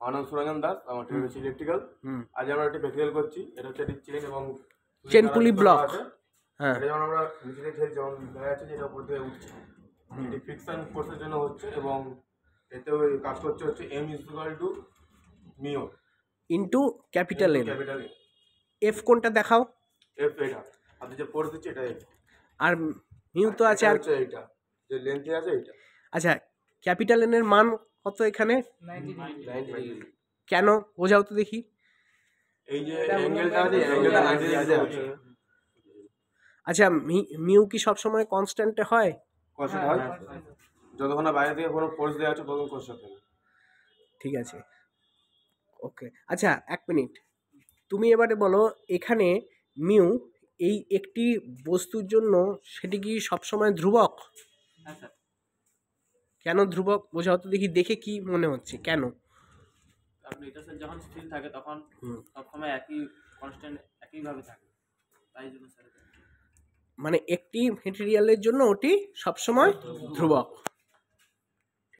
আমার নাম সুরঞ্জন দাস, আমার ট্রেড হচ্ছে ইলেকট্রিক্যাল। আজ আমরা একটা প্র্যাকটিক্যাল করছি। এটা হচ্ছে একটি চেন এবং চেন পুলি ব্লক। হ্যাঁ, এটা যেমন আমরা নিচে ঠেলছি, যেমন দেখা যাচ্ছে যে এটা উপর থেকে উঠছে, এটি ফ্রিকশন ফোর্সের জন্য হচ্ছে। এবং এতে কাজ করছে হচ্ছে M equal to mu into capital M. Capital F কোনটা দেখাও? এফ এটা আপনি যে ফোর্স দিচ্ছে এটা এফ। আর মিউ তো আছে, আর হচ্ছে এইটা যে লেন্থে আছে এইটা। আচ্ছা, ক্যাপিটাল এন এর মান কত এখানে? 90 ডিগ্রি। কেন বোঝাও তো দেখি। এই যে অ্যাঙ্গেলটা আছে, অ্যাঙ্গেলটা 90 ডিগ্রিতে আছে। আচ্ছা, মিউ কি সব সময় কনস্ট্যান্টে হয়? কনস্ট্যান্ট হয় যতক্ষণ না বাইরে থেকে কোনো ফোর্স দেওয়া আছে ততক্ষণ কনস্ট্যান্ট থাকে। ঠিক আছে, ওকে। আচ্ছা, এক মিনিট, তুমি এবারে বলো এখানে মিউ এই একটি বস্তুর জন্য সেটি কি সবসময় ধ্রুবক? কেন ধ্রুবক বোঝাও তো দেখি, দেখে কি মনে হচ্ছে কেন? কারণ এটা স্যার যখন স্থির থাকে তখন সবসময় একই কনস্ট্যান্ট একইভাবে থাকে, তাই জন্য স্যার। মানে একটি মেটেরিয়ালের জন্য ওটি সবসময় ধ্রুবক।